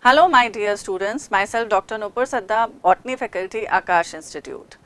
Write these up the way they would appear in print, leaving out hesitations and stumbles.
Hello my dear students, myself Dr. Nupur Sadda, Botany Faculty, Akash Institute.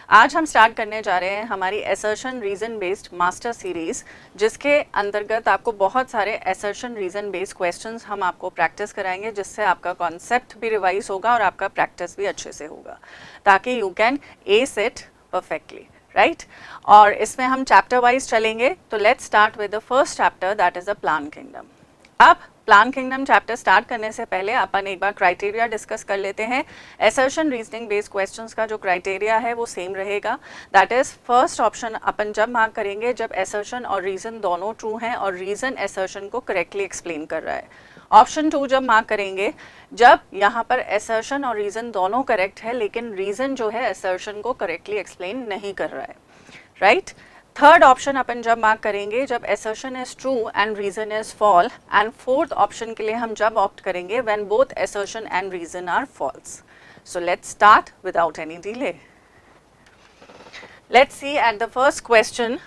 आज हम start करने जा रहे हैं हमारी assertion reason based master series, जिसके अंतर्गत आपको बहुत सारे एसर्शन रीजन बेस्ड क्वेश्चंस हम आपको प्रैक्टिस कराएंगे, जिससे आपका कॉन्सेप्ट भी रिवाइज होगा और आपका प्रैक्टिस भी अच्छे से होगा, ताकि you can S it perfectly, right. और इसमें हम चैप्टर वाइज चलेंगे। तो let's start with the first chapter, that is the plant kingdom. अब प्लांट किंगडम चैप्टर स्टार्ट करने से पहले अपन एक बार क्राइटेरिया डिस्कस कर लेते हैं। एसर्शन रीजनिंग बेस्ड क्वेश्चंस का जो क्राइटेरिया है वो सेम रहेगा। दैट इज फर्स्ट ऑप्शन अपन जब मार्क करेंगे जब एसर्शन और रीजन दोनों ट्रू हैं और रीजन एसर्शन को करेक्टली एक्सप्लेन कर रहा है। ऑप्शन 2 जब मार्क करेंगे जब यहाँ पर एसर्शन और रीजन दोनों करेक्ट है, लेकिन रीजन जो है एसर्शन को करेक्टली एक्सप्लेन नहीं कर रहा है, राइट। थर्ड ऑप्शन अपन जब मार्क करेंगे जब assertion is true and reason is false. And fourth option के लिए हम जब ऑप्ट करेंगे when both assertion and reason are false. So let's start without any delay. Let's see at the first question.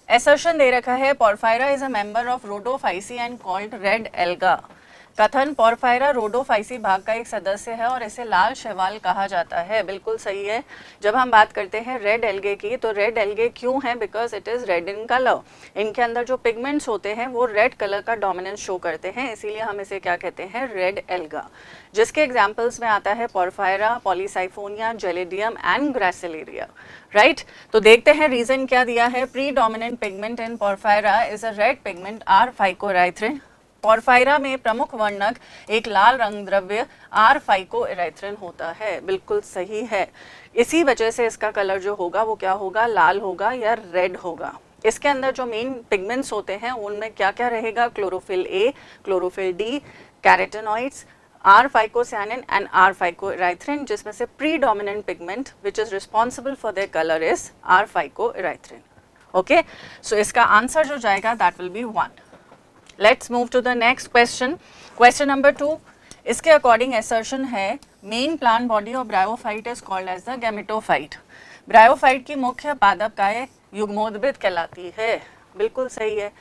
Assertion दे रखा है porphyra is a member of rhodophyceae and called red alga. कथन porphyra rhodophyceae भाग का एक सदस्य है और इसे लाल शैवाल कहा जाता है। बिल्कुल सही है। जब हम बात करते हैं रेड एल्गे की, तो रेड एल्गे क्यों है? Because it is red in colour. इनके अंदर जो पिगमेंट्स होते हैं वो रेड कलर का डोमिनेंस शो करते हैं, इसीलिए हम इसे क्या कहते हैं? Red alga. जिसके एग्जाम्पल्स में आता है porphyra, polysiphonia, gelidium and gracilaria, right. तो देखते हैं रीजन क्या दिया है। Predominant pigment in porphyra is a red pigment R phycoerythrin. Porphyra में प्रमुख वर्णक एक लाल रंग द्रव्य आर फाइकोराइथ्रिन होता है। बिल्कुल सही है। इसी वजह से इसका कलर जो होगा वो क्या होगा? लाल होगा या रेड होगा। इसके अंदर जो मेन पिगमेंट्स होते हैं उनमें क्या क्या रहेगा? Chlorophyll A, chlorophyll D, carotenoids, R phycocyanin and R phycoerythrin, जिसमें से predominant pigment which is responsible for their colour is R phycoerythrin. Okay, so इसका आंसर जो जाएगा that will be 1। Let's move to the next question. Question number 2. इसके according assertion है main plant body of bryophyte is called as the gametophyte. Bryophyte की मुख्य पादपकाय युग्मोद्भिद कहलाती है। बिल्कुल सही है।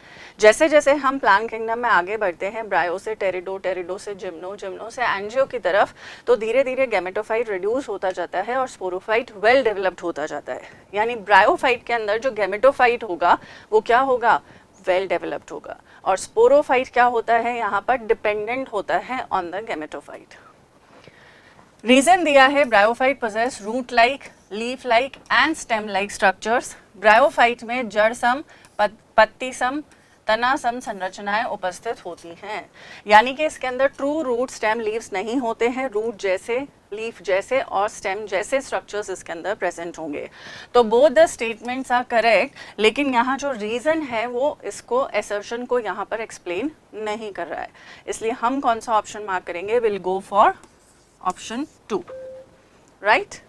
जैसे जैसे हम प्लांट किंगडम में आगे बढ़ते हैं, ब्रायो से टेरिडो, टेरिडो से जिम्नो, जिम्नो से एंजियो की तरफ, तो धीरे धीरे गैमेटोफाइट रिड्यूस होता जाता है और स्पोरोफाइट वेल डेवलप्ड होता जाता है। यानी ब्रायोफाइट के अंदर जो गैमेटोफाइट होगा वो क्या होगा? वेल डेवलप्ड होगा। और स्पोरोफाइट क्या होता है? यहाँ पर डिपेंडेंट होता है ऑन द गैमेटोफाइट। रीजन दिया है bryophyte possess root like, leaf like and stem like structures. Bryophyte में जड़ सम, पत्ती सम, तना सम संरचनाएं उपस्थित होती हैं। यानी कि इसके अंदर ट्रू रूट, स्टेम, लीव्स नहीं होते हैं। रूट जैसे, लीफ जैसे और स्टेम जैसे स्ट्रक्चर्स इसके अंदर प्रेजेंट होंगे। तो both the statements are correct, लेकिन यहाँ जो रीजन है वो इसको एसर्शन को यहाँ पर एक्सप्लेन नहीं कर रहा है। इसलिए हम कौन सा ऑप्शन मार्क करेंगे? Will go for option 2, right.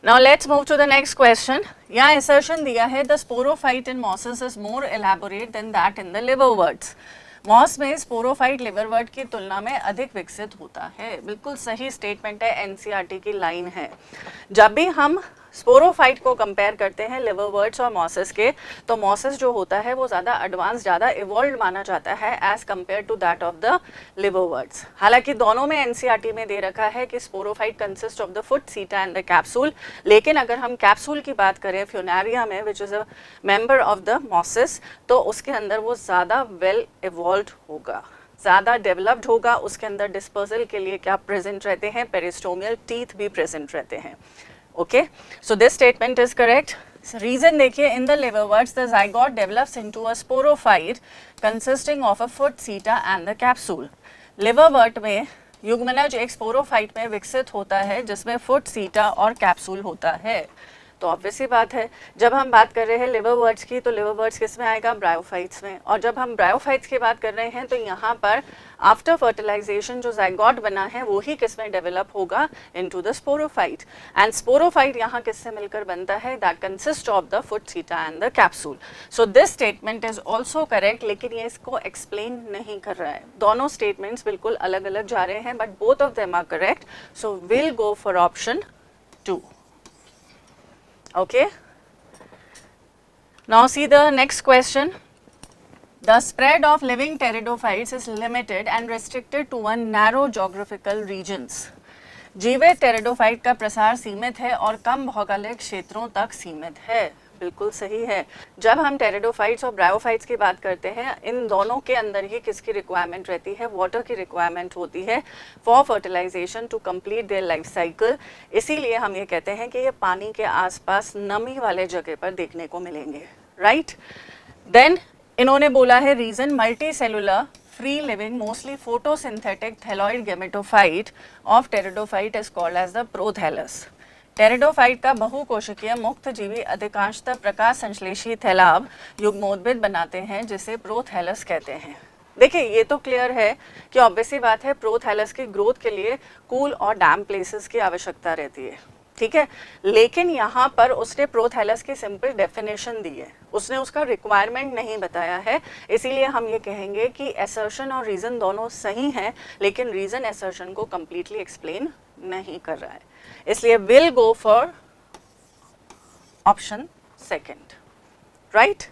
Now let's move to the next question. यहाँ assertion दिया है the sporophyte in mosses is more elaborate than that in the liverworts. Moss में स्पोरोफाइट लिवरवर्ट की तुलना में अधिक विकसित होता है। बिल्कुल सही स्टेटमेंट है, एनसीईआरटी की लाइन है। जब भी हम स्पोरोफाइट को कंपेयर करते हैं लिवरवर्ट्स और मॉसेस के, तो मॉसेस जो होता है वो ज़्यादा एडवांस, ज़्यादा इवॉल्व माना जाता है as compare to that of the liverworts. हालांकि दोनों में एनसीईआरटी में दे रखा है कि sporophyte consist of the foot, seta and the capsule, लेकिन अगर हम कैप्सूल की बात करें फ्यूनारिया में, which is a member of the mosses, तो उसके अंदर वो ज़्यादा वेल इवॉल्व होगा, ज़्यादा डेवलप्ड होगा। उसके अंदर डिस्पर्सल के लिए क्या प्रेजेंट रहते हैं? पेरिस्टोमियल टीथ भी प्रेजेंट रहते हैं। Okay, so this statement is correct. Reason देखिए, in the liverworts the zygote develops into a sporophyte consisting of a foot, seta and the capsule. Liverwort में युग्मनज एक स्पोरोफाइट में विकसित होता है जिसमें फुट, सीटा और कैप्सूल होता है। तो ऑब्वियसली बात है, जब हम बात कर रहे हैं लिवरवर्ट्स की, तो लिवरवर्ट्स किस में आएगा? ब्रायोफाइट्स में। और जब हम ब्रायोफाइट्स की बात कर रहे हैं तो यहाँ पर आफ्टर फर्टिलाइजेशन जो ज़ाइगोट बना है वो ही किस में डेवलप होगा? Into the sporophyte. And sporophyte यहाँ किससे मिलकर बनता है? That consist of the foot, seta and the capsule. So this statement is also correct, लेकिन ये इसको एक्सप्लेन नहीं कर रहा है। दोनों स्टेटमेंट्स बिल्कुल अलग अलग जा रहे हैं, but both of them are correct. So will go for option 2. Okay, now see the next question. The spread of living pteridophytes is limited and restricted to one narrow geographical regions. जीवित pteridophyte का प्रसार सीमित है और कम भौगोलिक क्षेत्रों तक सीमित है। बिल्कुल सही है। जब हम टेरिडोफाइट्स और ब्रायोफाइट्स की बात करते हैं, इन दोनों के अंदर ही किसकी रिक्वायरमेंट रहती है? वाटर की रिक्वायरमेंट होती है for fertilisation to complete their life cycle. इसीलिए हम ये कहते हैं कि ये पानी के आसपास नमी वाले जगह पर देखने को मिलेंगे, राइट। देन इन्होंने बोला है reason multicellular free living mostly photosynthetic thalloid gametophyte of pteridophyte is called as the prothallus. Pteridophyte का बहुकोशिकीय मुक्त जीवी अधिकांशतः प्रकाश संश्लेषी थैलाब युग्मोद्भिद बनाते हैं जिसे प्रोथैलस कहते हैं। देखिए ये तो क्लियर है कि ऑब्वियस सी बात है प्रोथैलस की ग्रोथ के लिए कूल और डैम प्लेसेस की आवश्यकता रहती है, ठीक है। लेकिन यहाँ पर उसने प्रोथैलस की सिंपल डेफिनेशन दी है, उसने उसका रिक्वायरमेंट नहीं बताया है। इसीलिए हम ये कहेंगे कि असर्शन और रीज़न दोनों सही हैं, लेकिन रीज़न असर्शन को कम्प्लीटली एक्सप्लेन नहीं कर रहा है। इसलिए will go for option second, right.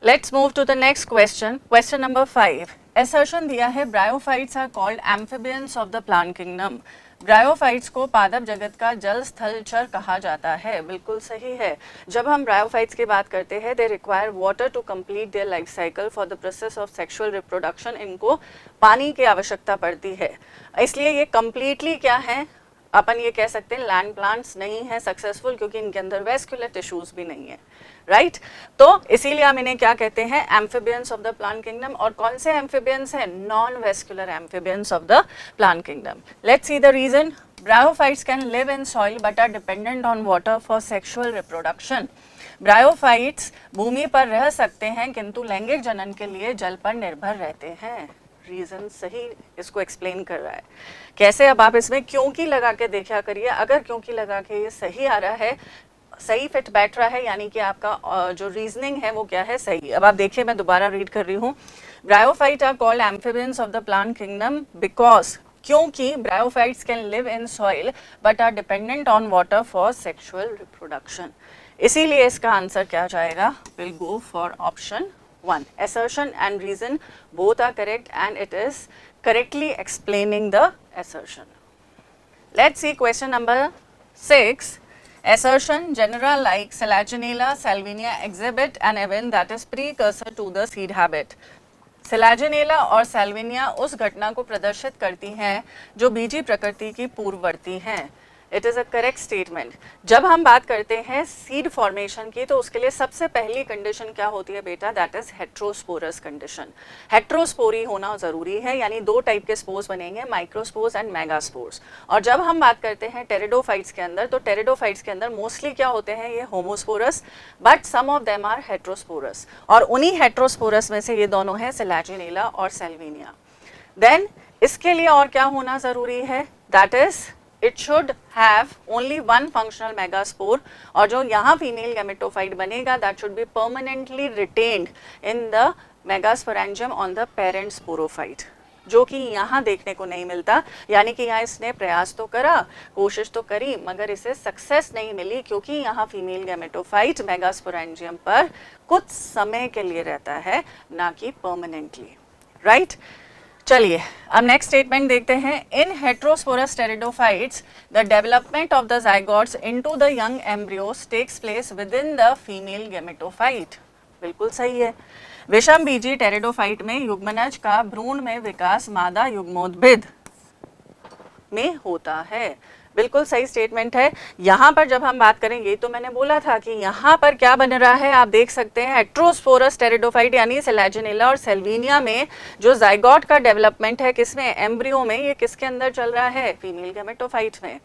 Let's move to the next question, question number 5। Assertion दिया है bryophytes are called amphibians of the plant kingdom. Bryophytes को पादप जगत का जल स्थल चर कहा जाता है। बिल्कुल सही है। जब हम ब्रायोफाइट्स की बात करते हैं, they require water to complete their life cycle for the process of sexual reproduction. इनको पानी की आवश्यकता पड़ती है, इसलिए ये कंप्लीटली क्या है, अपन ये कह सकते हैं लैंड प्लांट्स नहीं है सक्सेसफुल, क्योंकि इनके अंदर वेस्कुलर टिश्यूज भी नहीं है, राइट। तो इसीलिए हम इन्हें क्या कहते हैं, amphibians of the plant kingdom. और कौन से एम्फिबियंस हैं? Non vascular amphibians of the plant kingdom. Let's see the reason. Bryophytes can live in soil but are dependent on water for sexual reproduction. Bryophytes भूमि पर रह सकते हैं किंतु लैंगिक जनन के लिए जल पर निर्भर रहते हैं। रीजन सही इसको एक्सप्लेन कर रहा है। कैसे? अब आप इसमें क्योंकि लगा के देखा करिए। अगर क्योंकि लगा के ये सही आ रहा है, सही फिट बैठ रहा है, यानी कि आपका जो रीजनिंग है वो क्या है, सही। अब आप देखिए, मैं दोबारा रीड कर रही हूँ। Bryophyte are called amphibians of the plant kingdom because, क्योंकि bryophytes can live in soil but are dependent on water for sexual reproduction. इसीलिए इसका आंसर क्या जाएगा? Will go for option 1. Assertion and reason both are correct and it is correctly explaining the assertion. Let's see question number 6. Assertion: genera like Selaginella, Salvinia exhibit an event that is precursor to the seed habit. Selaginella और सैल्विनिया उस घटना को प्रदर्शित करती हैं जो बीजी प्रकृति की पूर्ववर्ती हैं। It is a correct statement. जब हम बात करते हैं सीड फॉर्मेशन की, तो उसके लिए सबसे पहली कंडीशन क्या होती है बेटा? That is heterosporous condition. Heterospory होना ज़रूरी है, यानी दो टाइप के स्पोर्स बनेंगे, माइक्रोस्पोर्स एंड मेगास्पोर्स। और जब हम बात करते हैं टेरिडोफाइट्स के अंदर, तो टेरिडोफाइट्स के अंदर मोस्टली क्या होते हैं? ये homosporous, but some of them are heterosporous. और उन्हीं हेट्रोस्पोरस में से ये दोनों हैं, सेलाजिनेला और सेल्विनिया। देन इसके लिए और क्या होना ज़रूरी है? That is it should have only one functional megaspore, और जो यहाँ फीमेल गैमेटोफाइट बनेगा that should be permanently retained in the megasporangium on the parent sporophyte, जो कि यहाँ देखने को नहीं मिलता। यानी कि यहाँ इसने प्रयास तो करा, कोशिश तो करी, मगर इसे सक्सेस नहीं मिली, क्योंकि यहाँ फीमेल गैमेटोफाइट मेगास्पोरेंजियम पर कुछ समय के लिए रहता है, ना कि परमानेंटली, राइट। चलिए अब नेक्स्ट स्टेटमेंट देखते हैं। In heterosporous pteridophytes the development of the zygotes into the young embryos takes place within the female gametophyte. बिल्कुल सही है। विषम बीजी टेरिडोफाइट में युग्मनज का भ्रूण में विकास मादा युग्मोद्भिद में होता है। बिल्कुल सही स्टेटमेंट है। यहाँ पर जब हम बात करें, ये तो मैंने बोला था कि यहाँ पर क्या बन रहा है, आप देख सकते हैं हेट्रोस्पोरस टेरिडोफाइट यानी सेलाजिनेला और सेल्विनिया में जो जाइगोट का डेवलपमेंट है, किसमें? एम्ब्रियो में। ये किसके अंदर चल रहा है? फीमेल गैमेटोफाइट में,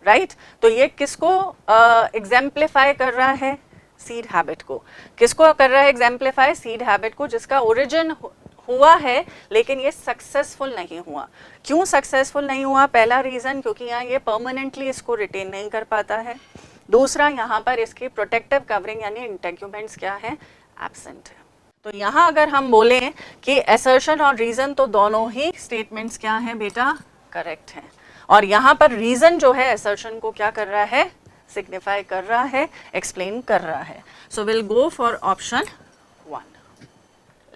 राइट। तो ये किसको एग्जाम्प्लीफाई कर रहा है? सीड हैबिट को। किसको कर रहा है एग्जाम्प्लीफाई? सीड हैबिट को, जिसका ओरिजिन हुआ है लेकिन ये सक्सेसफुल नहीं हुआ। क्यों सक्सेसफुल नहीं हुआ? पहला रीज़न, क्योंकि यहाँ ये परमानेंटली इसको रिटेन नहीं कर पाता है। दूसरा, यहाँ पर इसकी प्रोटेक्टिव कवरिंग यानी इंटेग्यूमेंट्स क्या है? एब्सेंट है। तो यहाँ अगर हम बोलें कि असर्शन और रीज़न, तो दोनों ही स्टेटमेंट्स क्या हैं बेटा? करेक्ट हैं। और यहाँ पर रीज़न जो है असर्शन को क्या कर रहा है? सिग्निफाई कर रहा है, एक्सप्लेन कर रहा है। सो will go for option 1।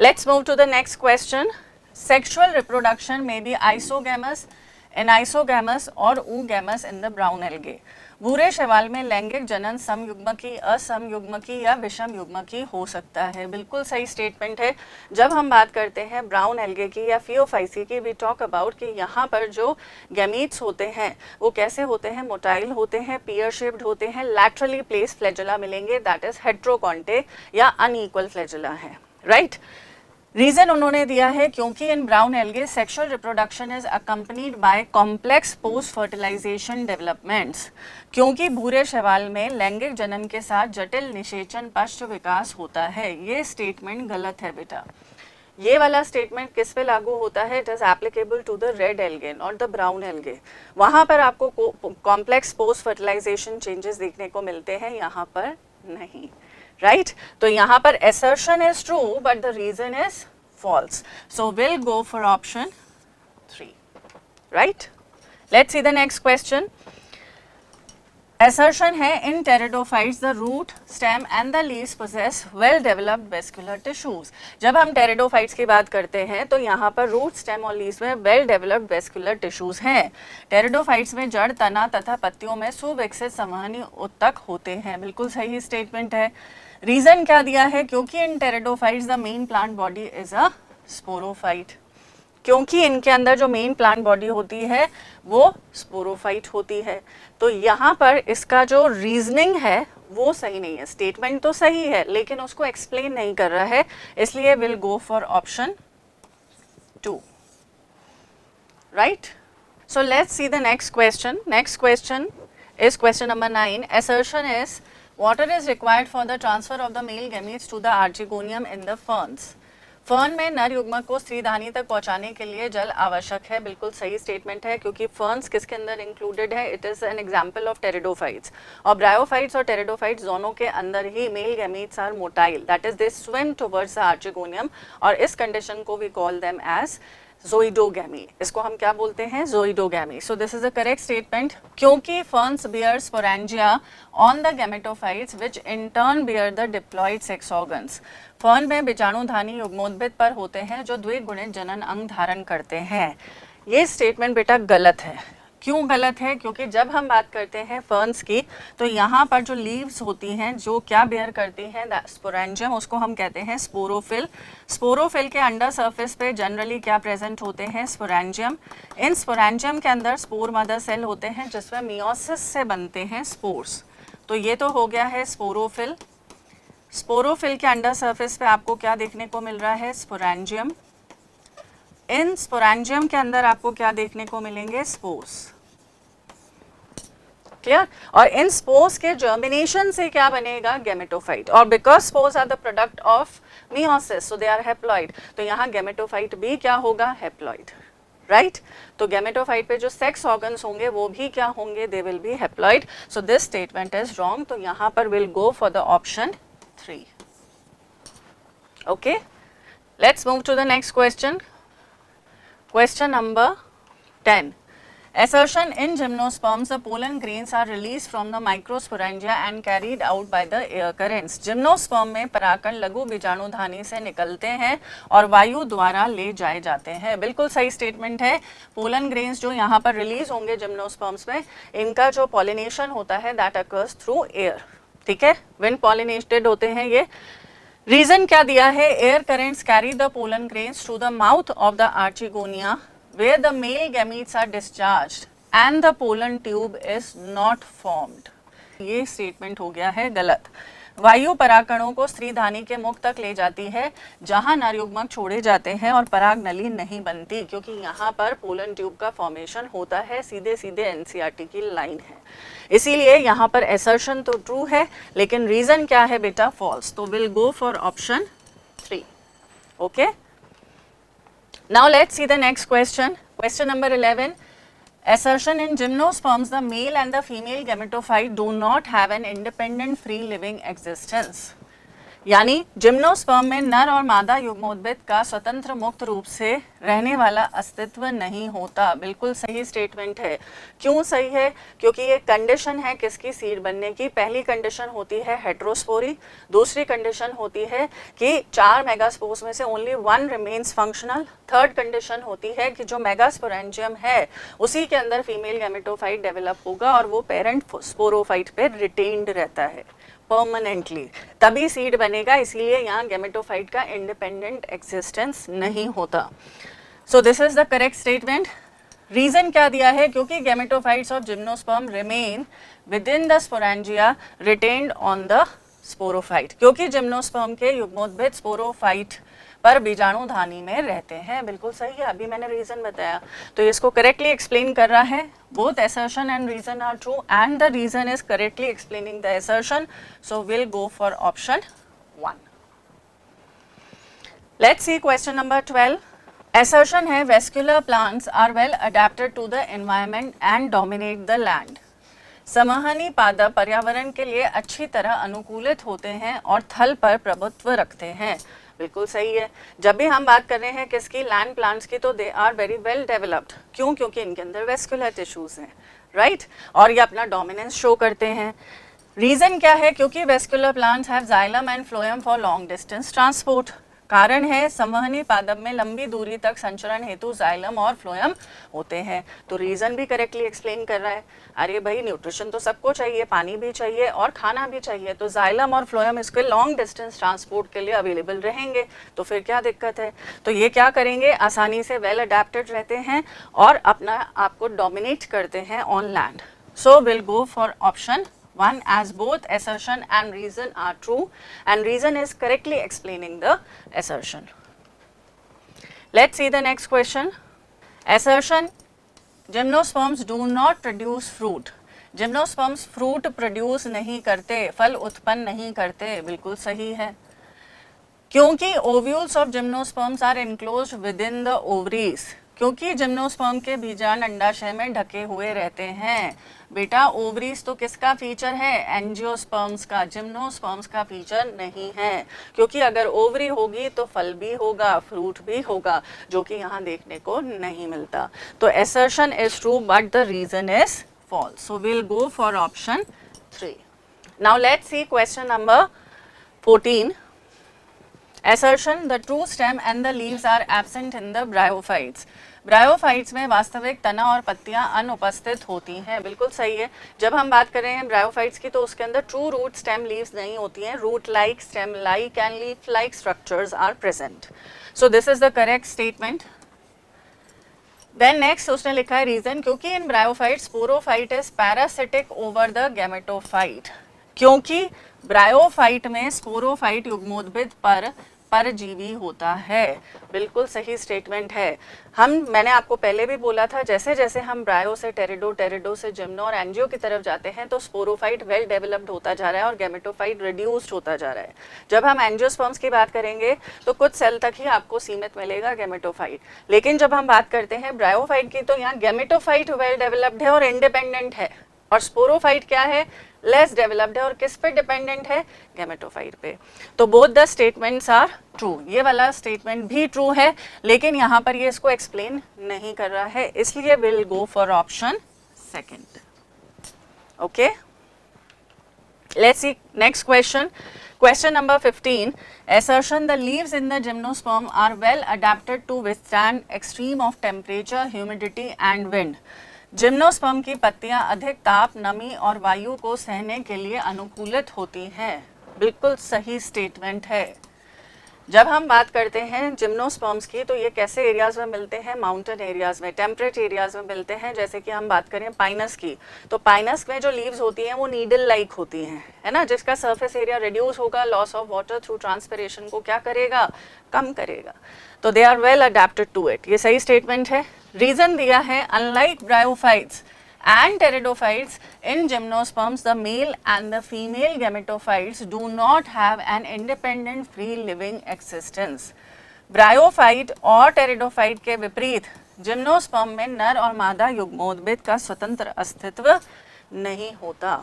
Let's move to the next question. Sexual reproduction may be isogamous, anisogamous और oogamous in the brown algae. भूरे शैवाल में लैंगिक जनन समयुग्मकी, असमयुग्मकी या विषम युग्मकी हो सकता है. बिल्कुल सही स्टेटमेंट है. जब हम बात करते हैं ब्राउन एल्गे की या फियोफाइसी की, वी टॉक अबाउट कि यहाँ पर जो गैमीट्स होते हैं वो कैसे होते हैं, मोटाइल होते हैं, पियर शेप्ड होते हैं, लैटरली प्लेस फ्लैजेला मिलेंगे, दैट इज हेट्रोकॉन्टे या अनइक्वल फ्लैजेला है. राइट. रीजन उन्होंने दिया है क्योंकि in brown algae sexual reproduction is accompanied by complex post fertilisation developments. क्योंकि भूरे शैवाल में लैंगिक जनन के साथ जटिल निषेचन पश्च विकास होता है. ये स्टेटमेंट गलत है बेटा. ये वाला स्टेटमेंट किस पे लागू होता है? It is applicable to the red algae not the brown algae. वहाँ पर आपको कॉम्प्लेक्स पोस्ट फर्टिलाइजेशन चेंजेस देखने को मिलते हैं, यहाँ पर नहीं. Right? तो यहाँ पर assertion is true but the reason is false. So we'll go for option 3. Right? Let's see the next question. Assertion है in pteridophytes the root, stem and the leaves possess well developed vascular tissues. जब हम pteridophytes की बात करते हैं तो यहाँ पर root, stem और leaves में well developed vascular tissues हैं. pteridophytes में जड़, तना तथा पत्तियों में सुविकसित संवहनी ऊतक होते हैं. बिल्कुल सही स्टेटमेंट है. रीजन क्या दिया है? क्योंकि in pteridophytes the main plant body is a sporophyte. क्योंकि इनके अंदर जो मेन प्लांट बॉडी होती है वो स्पोरोफाइट होती है. तो यहाँ पर इसका जो रीजनिंग है वो सही नहीं है. स्टेटमेंट तो सही है लेकिन उसको एक्सप्लेन नहीं कर रहा है, इसलिए will go for option 2. Right. So let's see the next question. Next question is question number 9. Assertion is water is required for the transfer of the male gametes to the archegonium in the ferns. Fern में नर युग्मक को स्त्रीधानी तक पहुंचाने के लिए जल आवश्यक है. बिल्कुल सही स्टेटमेंट है क्योंकि फर्न्स किसके अंदर इंक्लूडेड है? It is an example of pteridophytes. और ब्रायोफाइट्स और टेरिडोफाइट्स दोनों के अंदर ही male gametes are motile, that is they swim towards the archegonium, और इस कंडीशन को we call them as zoidogamy. इसको हम क्या बोलते हैं? zoidogamy. So this is a correct statement. क्योंकि ferns bear sporangia on the gametophytes which in turn bear the diploid sex organs. Fern में बीजाणुधानी युग्मोद्भिद पर होते हैं जो द्विगुणित जनन अंग धारण करते हैं. ये स्टेटमेंट बेटा गलत है. क्यों गलत है? क्योंकि जब हम बात करते हैं फर्न्स की तो यहाँ पर जो लीव्स होती हैं जो क्या बेयर करती हैं? स्पोरेंजियम, उसको हम कहते हैं स्पोरोफिल. स्पोरोफिल के अंडर सरफेस पे जनरली क्या प्रेजेंट होते हैं? स्पोरेंजियम. इन स्पोरेंजियम के अंदर स्पोर मदर सेल होते हैं जिसमें मियोसिस से बनते हैं स्पोर्स. तो ये तो हो गया है स्पोरोफिल. स्पोरोफिल के अंडर सरफेस पे आपको क्या देखने को मिल रहा है? स्पोरेंजियम. इन स्पोरेंजियम के अंदर आपको क्या देखने को मिलेंगे? स्पोर्स. क्लियर? और इन स्पोर्स के जर्मिनेशन से क्या बनेगा? गैमेटोफाइट. और because spores are the product of meiosis so they are haploid. तो यहाँ गैमेटोफाइट भी क्या होगा? हैप्लॉइड. राइट. तो गैमेटोफाइट पे जो सेक्स ऑर्गन्स होंगे वो भी क्या होंगे? They will be haploid. So this statement is wrong. तो यहाँ पर will go for the option 3. Okay. Let's move to the next question. Question number 10. Assertion in gymnosperms the pollen grains are released from the microsporangia and carried out by the air currents. Gymnosperm में परागकण लघु बीजाणुधानी से निकलते हैं और वायु द्वारा ले जाए जाते हैं. बिल्कुल सही स्टेटमेंट है. पोलन ग्रेन्स जो यहाँ पर रिलीज होंगे जिम्नोस्पर्म्स में, इनका जो पॉलिनेशन होता है दैट अकर्स थ्रू एयर. ठीक है, विंड पॉलिनेटेड होते हैं ये. रीजन क्या दिया है? Air currents carry the pollen grains through the mouth of the archegonia where the male gametes are discharged and the pollen tube is not formed. ये statement हो गया है गलत. वायु परागकणों को स्त्रीधानी के मुख तक ले जाती है जहां नरयुग्मक छोड़े जाते हैं और पराग नली नहीं बनती, क्योंकि यहाँ पर पोलन ट्यूब का फॉर्मेशन होता है. सीधे सीधे एनसीईआरटी की लाइन है. इसीलिए यहाँ पर असर्शन तो ट्रू है लेकिन रीजन क्या है बेटा? फॉल्स. तो will go for option 3. Okay. Now let's see the next question. Question number 11. Assertion in gymnosperms the male and the female gametophyte do not have an independent free living existence. यानी gymnosperm में नर और मादा युग्मोद्भिद का स्वतंत्र मुक्त रूप से रहने वाला अस्तित्व नहीं होता। बिल्कुल सही स्टेटमेंट है। क्यों सही है? क्योंकि ये कंडीशन है किसकी? सीड बनने की। पहली कंडीशन होती है हेट्रोस्पोरी, दूसरी कंडीशन होती है कि 4 मेगास्पोर्स में से only 1 remains functional, third condition होती है कि जो मेगास्पोरेंजियम है उसी के अंदर फीमेल गैमेटोफाइट डेवलप होगा और वो पेरेंट स्पोरोफाइट पे रिटेन्ड रहता है परमानेंटली, तभी सीड बनेगा। इसीलिए यहाँ गैमेटोफाइट का इंडिपेंडेंट एग्जिस्टेंस नहीं होता। So this is the correct statement. Reason क्या दिया है? क्योंकि gametophytes of gymnosperm remain within the sporangia retained on the sporophyte, क्योंकि जिम्नोस्पर्म के युग्मोद्भिद स्पोरोफाइट पर बीजाणुधानी में रहते हैं। बिल्कुल सही है, अभी मैंने रीजन बताया, तो इसको करेक्टली एक्सप्लेन कर रहा है। Both assertion and reason are true and the reason is correctly explaining the assertion, so we'll go for option 1. Let's see question number 12. Assertion है vascular plants are well adapted to the environment and dominate the land. समूहनी पादप पर्यावरण के लिए अच्छी तरह अनुकूलित होते हैं और थल पर प्रभुत्व रखते हैं। बिल्कुल सही है। जब भी हम बात कर रहे हैं किसकी? लैंड प्लांट्स की, तो they are very well developed. क्यों? क्योंकि इनके अंदर वेस्कुलर टिश्यूज हैं, राइट, और ये अपना डोमिनेंस शो करते हैं। रीजन क्या है? क्योंकि vascular plants have xylem and phloem for long distance transport. कारण है संवहनी पादप में लंबी दूरी तक संचरण हेतु जाइलम और फ्लोएम होते हैं। तो रीजन भी करेक्टली एक्सप्लेन कर रहा है। अरे भाई, न्यूट्रिशन तो सबको चाहिए, पानी भी चाहिए और खाना भी चाहिए, तो जाइलम और फ्लोएम इसके लॉन्ग डिस्टेंस ट्रांसपोर्ट के लिए अवेलेबल रहेंगे, तो फिर क्या दिक्कत है? तो ये क्या करेंगे? आसानी से वेल अडेप्टेड रहते हैं और अपना आपको डोमिनेट करते हैं on land. So will go for option 1 as both assertion and reason are true and reason is correctly explaining the assertion. Let's see the next question. Assertion: gymnosperms do not produce fruit. Gymnosperms fruit produce नहीं करते, फल उत्पन्न नहीं करते। बिल्कुल सही है, क्योंकि ovules of gymnosperms are enclosed within the ovaries. क्योंकि जिम्नोस्पर्म के बीजांड अंडाशय में ढके हुए रहते हैं। बेटा, ओवरीज तो किसका फीचर है? एंजियोस्पर्म्स का, जिम्नोस्पर्म्स का फीचर नहीं है। क्योंकि अगर ओवरी होगी तो फल भी होगा, फ्रूट भी होगा, जो कि यहाँ देखने को नहीं मिलता। तो assertion is true but the reason is false. So we'll go for option 3. Now let's see question number 14. Assertion: the true stem and the leaves are absent in the bryophytes. Bryophytes में वास्तविक तना और पत्तियां अनुपस्थित होती हैं। बिल्कुल सही है। जब हम बात कर रहे हैं ब्रायोफाइट्स की, तो उसके अंदर ट्रू रूट स्टेम लीव्स नहीं होती हैं। Root like, stem like and leaf like structures are present. So this is the correct statement. Then next उसने लिखा है रीजन: क्योंकि in bryophytes sporophyte is parasitic over the gametophyte. क्योंकि bryophyte में sporophyte युग्मोद्भिद पर परजीवी होता है। बिल्कुल सही स्टेटमेंट है। मैंने आपको पहले भी बोला था, जैसे जैसे हम ब्रायो से टेरिडो, टेरिडो से जिम्नो और एंजियो की तरफ जाते हैं, तो स्पोरोफाइट वेल डेवलप्ड होता जा रहा है और गैमेटोफाइट रिड्यूस्ड होता जा रहा है। जब हम एंजियोस्पर्म्स की बात करेंगे तो कुछ सेल तक ही आपको सीमित मिलेगा गैमेटोफाइट, लेकिन जब हम बात करते हैं ब्रायोफाइट की, तो यहाँ गैमेटोफाइट वेल डेवलप्ड है और इंडिपेंडेंट है, और स्पोरोफाइट क्या है? लेस डेवलप्ड है और किस पे डिपेंडेंट है? गैमेटोफाइट पे। तो both the statements are true. ये वाला स्टेटमेंट भी ट्रू है, लेकिन यहाँ पर ये इसको एक्सप्लेन नहीं कर रहा है, इसलिए will go for option 2. Okay, let's see next question. Question number 15. Assertion: the leaves in the gymnosperm are well adapted to withstand extreme of temperature, humidity and wind. Gymnosperm की पत्तियां अधिक ताप, नमी और वायु को सहने के लिए अनुकूलित होती हैं। बिल्कुल सही स्टेटमेंट है। जब हम बात करते हैं जिम्नोस्पर्म्स की, तो ये कैसे एरियाज में मिलते हैं? माउंटेन एरियाज में, टेम्परेट एरियाज में मिलते हैं। जैसे कि हम बात करें पाइनस की, तो पाइनस में जो लीव्स होती हैं वो नीडल लाइक होती हैं, है ना, जिसका सरफेस एरिया रिड्यूस होगा। Loss of water through transpiration को क्या करेगा? कम करेगा। तो they are well adapted to it. ये सही स्टेटमेंट है। रीजन दिया है: unlike bryophytes and pteridophytes, in gymnosperms the male and the female gametophytes do not have an independent free living existence. Bryophyte और टेरिडोफाइट के विपरीत जिम्नोस्पर्म में नर और मादा युग्मोद्भिद का स्वतंत्र अस्तित्व नहीं होता।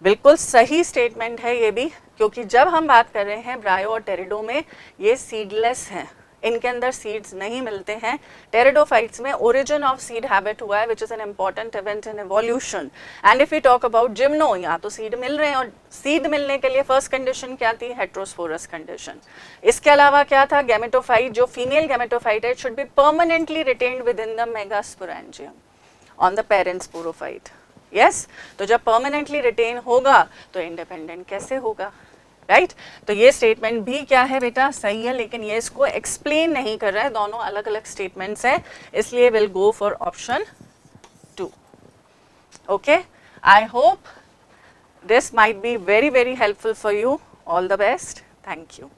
बिल्कुल सही स्टेटमेंट है ये भी। क्योंकि जब हम बात कर रहे हैं ब्रायो और टेरिडो में, ये सीडलेस हैं, इनके अंदर सीड्स नहीं मिलते हैं। टेरिडोफाइट्स में ओरिजिन ऑफ सीड हैबिट हुआ है, which is an important event in evolution. And if you talk about gymno, यहाँ तो सीड मिल रहे हैं, और सीड मिलने के लिए फर्स्ट कंडीशन क्या थी? Heterosporous condition. इसके अलावा क्या था? गैमेटोफाइट, जो फीमेल गैमेटोफाइट है, should be permanently retained with in the megasporangium on the parent sporophyte. Yes, तो जब परमानेंटली रिटेन होगा तो इंडिपेंडेंट कैसे होगा? राइट तो ये स्टेटमेंट भी क्या है बेटा? सही है, लेकिन ये इसको एक्सप्लेन नहीं कर रहा है, दोनों अलग अलग स्टेटमेंट्स हैं, इसलिए will go for option 2. Okay, I hope this might be very very helpful for you. All the best. Thank you.